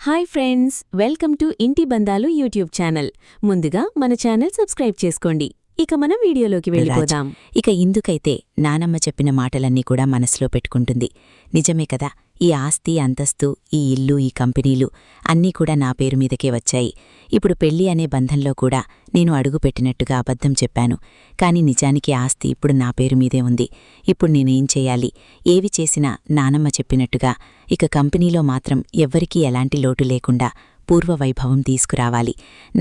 Hi friends, welcome to ఇంటి బంధాలు YouTube channel. ముందుగా మన ఛానల్ సబ్స్క్రైబ్ చేసుకోండి. ఇక మనం వీడియోలోకి వెళ్ళిపోదాం. ఇక ఇందుకైతే నానమ్మ చెప్పిన మాటలన్నీ కూడా మనసులో పెట్టుకుంటుంది. నిజమే కదా, ఈ ఆస్తి అంతస్తు, ఈ ఇల్లు, ఈ కంపెనీలు అన్నీ కూడా నా పేరు మీదకే వచ్చాయి. ఇప్పుడు పెళ్లి అనే బంధంలో కూడా నేను అడుగుపెట్టినట్టుగా అబద్ధం చెప్పాను. కాని నిజానికి ఆస్తి ఇప్పుడు నా పేరు మీదే ఉంది. ఇప్పుడు నేనేం చేయాలి? ఏవి చేసినా నానమ్మ చెప్పినట్టుగా ఇక కంపెనీలో మాత్రం ఎవ్వరికీ ఎలాంటి లోటు లేకుండా పూర్వవైభవం తీసుకురావాలి.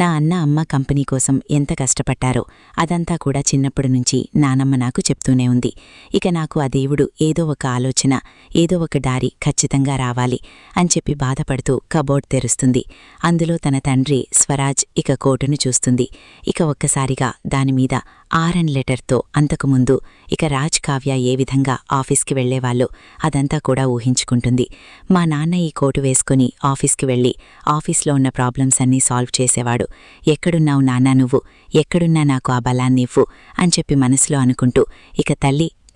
నా అన్న అమ్మ కంపెనీ కోసం ఎంత కష్టపడ్డారో అదంతా కూడా చిన్నప్పటి నుంచి నానమ్మ నాకు చెప్తూనే ఉంది. ఇక నాకు ఆ దేవుడు ఏదో ఒక ఆలోచన, ఏదో ఒక దారి ఖచ్చితంగా రావాలి అని చెప్పి బాధపడుతూ కబోర్డ్ తెరుస్తుంది. అందులో తన తండ్రి స్వరాజ్ ఇక కోటును చూస్తుంది. ఇక ఒక్కసారిగా దానిమీద ఆర్ఎన్ లెటర్తో అంతకుముందు ఇక రాజ్ కావ్య ఏ విధంగా ఆఫీస్కి వెళ్లేవాళ్ళో అదంతా కూడా ఊహించుకుంటుంది. మా నాన్న ఈ కోటు వేసుకుని ఆఫీస్కి వెళ్ళి ఆఫీస్లో ఉన్న ప్రాబ్లమ్స్ అన్నీ సాల్వ్ చేసేవాడు. ఎక్కడున్నావు నాన్నా నువ్వు, ఎక్కడున్నా నాకు ఆ బలాన్నివ్వు అని చెప్పి మనసులో అనుకుంటూ ఇక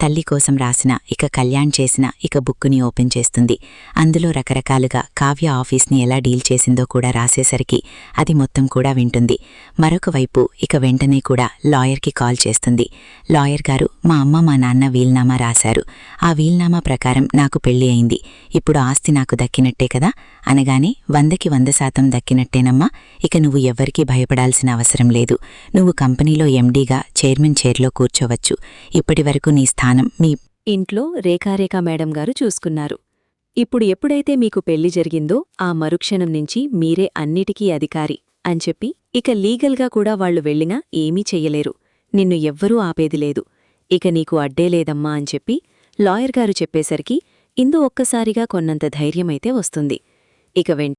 తల్లి కోసం రాసిన ఇక కళ్యాణ్ చేసిన ఇక బుక్కుని ఓపెన్ చేస్తుంది. అందులో రకరకాలుగా కావ్య ఆఫీస్ని ఎలా డీల్ చేసిందో కూడా రాసేసరికి అది మొత్తం కూడా వింటుంది. మరొక వైపు ఇక వెంటనే కూడా లాయర్కి కాల్ చేస్తుంది. లాయర్ గారు, మా అమ్మ మా నాన్న వీల్నామా రాశారు. ఆ వీల్నామా ప్రకారం నాకు పెళ్లి అయింది. ఇప్పుడు ఆస్తి నాకు దక్కినట్టే కదా అనగానే 100కి 100% దక్కినట్టేనమ్మా. ఇక నువ్వు ఎవ్వరికీ భయపడాల్సిన అవసరం లేదు. నువ్వు కంపెనీలో ఎండీగా చైర్మన్ చైర్లో కూర్చోవచ్చు. ఇప్పటివరకు నీ స్థానం మీ ఇంట్లో రేఖారేఖా మేడం గారు చూసుకున్నారు. ఇప్పుడు ఎప్పుడైతే మీకు పెళ్లి జరిగిందో ఆ మరుక్షణం నుంచి మీరే అన్నిటికీ అధికారి అని చెప్పి ఇక లీగల్గా కూడా వాళ్లు వెళ్ళినా ఏమీ చెయ్యలేరు. నిన్ను ఎవ్వరూ ఆపేదిలేదు. ఇక నీకు అడ్డేలేదమ్మా అని చెప్పి లాయర్ గారు చెప్పేసరికి ఇందు ఒక్కసారిగా కొన్నంత ధైర్యమైతే వస్తుంది. ఇక